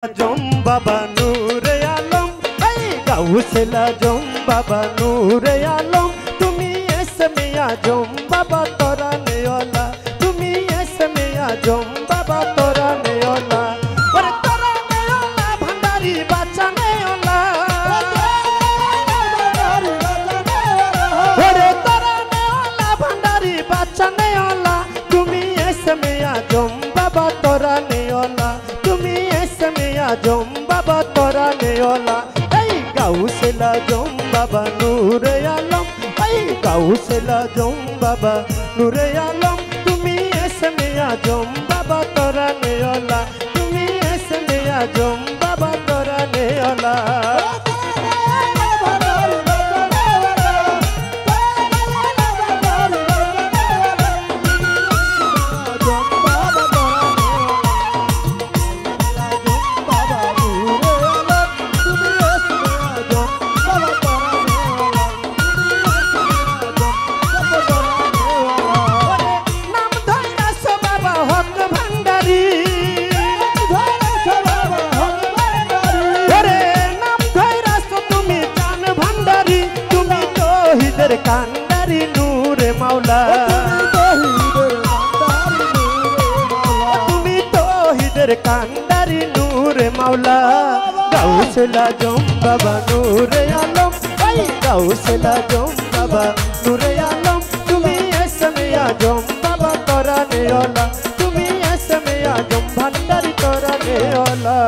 আজম বাবা নূরে আলম, এই গাউসুল আজম বাবা নূরে আলম, তুমি ইসমে আজম বাবা তরানে ওয়ালা, তুমি ইসমে আজম বাবা তরানে ওয়ালা, ওরে তরানে ওয়ালা ভান্ডারি বাঁচানে ওয়ালা, ওরে তরানে ওয়ালা ভান্ডারি বাঁচানে ওয়ালা, তুমি ইসমে আজম বাবা তরানে ওয়ালা, তুমি ইসমে আজম বাবা তরানে ওয়ালা, এই গাউসুল আজম বাবা নূরে আলম, এই গাউসুল আজম বাবা নূরে আলম, তুমি ইসমে আজম বাবা তরানে ওয়ালা, তুমি ইসমে আজম বাবা তরানে ওয়ালা। কান্ডারি নূরে মাওলা, তুমি তৌহিদের কান্ডারি নূরে মাওলা, গাউসুল আজম বাবা নূরে আলম, এই গাউসুল আজম বাবা নূরে আলম, তুমি ইসমে আজম বাবা তরানে ওয়ালা, তুমি ইসমে আজম ভান্ডারি তরানে ওয়ালা।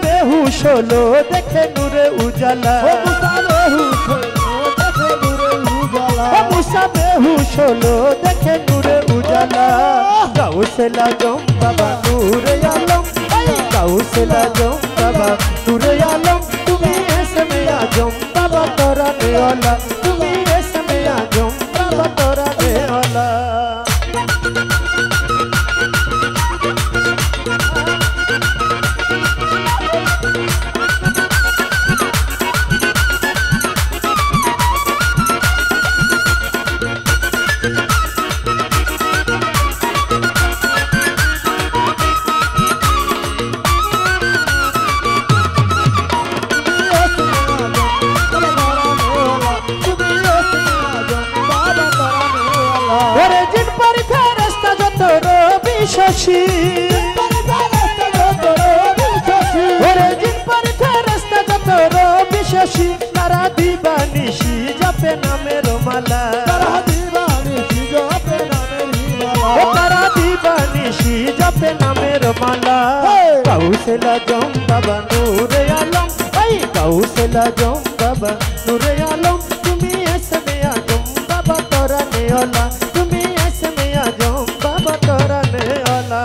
বেহুশলো দেখে নূরে উজালা, মুসা বেহুশলো দেখে নূরে উজালা, গাউসুল আজম বাবা নূরে আলম, গাউসুল আজম বাবা নূরে আলম, তুমি ইসমে আজম বাবা তরানে ওয়ালা, তুমি ইসমে আজম বাবা তরানে ওয়ালা। শশী ওরে জিন পর ফেরেশতা যত রবি শশী, তারা দিবানিশি জপে নামের মালা, তারা দিবানিশি জপে নামের মালা, তারা দিবানিশি জপে নামের মালা, গাউসুল আজম বাবা নূরে আলম, এই গাউসুল আজম বাবা নূরে আলম, তুমি ইসমে আজম বাবা তরানে ওয়ালা, তুমি ইসমে আজম বাবা তরানে ওয়ালা।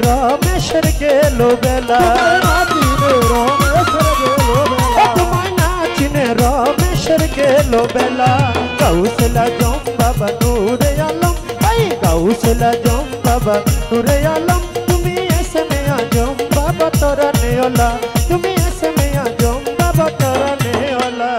রমেশের গেল বেলা, তোমায় না এলো বেলা গাউসুল আজম বাবা নূরে আলম এই গাউসুল আজম বাবা নূরে আলম তুমি এসমে আজম বাবা তোরা নেওলা তুমি এসমে আজম বাবা তোরা নেওলা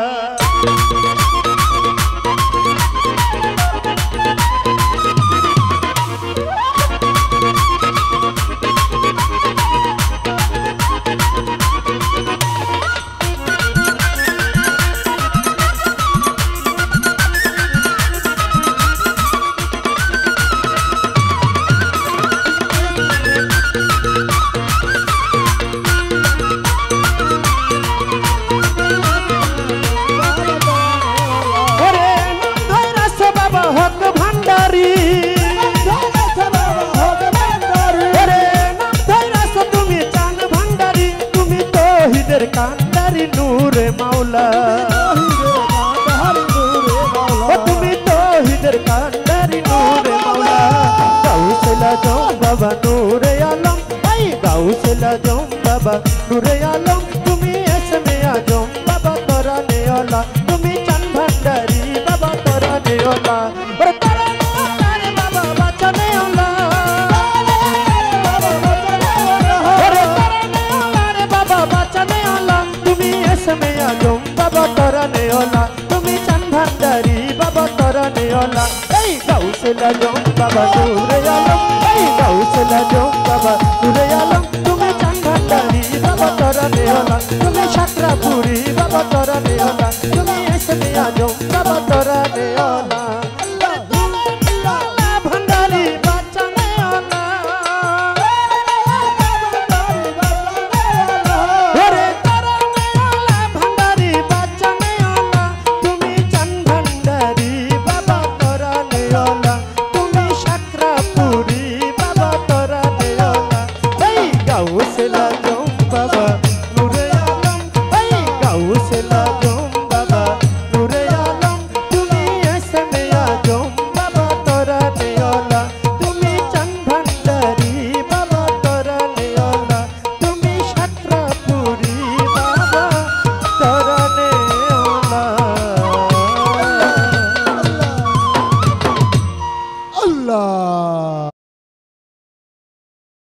কান্দারি নূরে মাওলা তুমি তো হিদের কান্দারি নূরে মাওলা গাউসুল আজম বাবা নূরে আলম এই গাউসুল আজম বাবা নূরে আলম তুমি এসমে আজম বাবা তোরা নেওলা তুমি চান ভান্ডারি বাবা তোরা নেওলা ওরে তোরা নেওলা রে বাবা বাঁচা নেওলা ওরে তোরা নেওলা রে বাবা বাঁচা নেওলা তুমি এসমে আজম বাবা তোরা নেওলা তুমি চান ভান্ডারি বাবা তোরা নেওলা এই গাউসুল আজম বাবা নূরে আলম এই গাউসুল আজম বাবা নূরে আলম তুমি চান ভান্ডারি বাবা তোরা নেওলা তুমি সাকরাপুরি বাবা তোরা নেওলা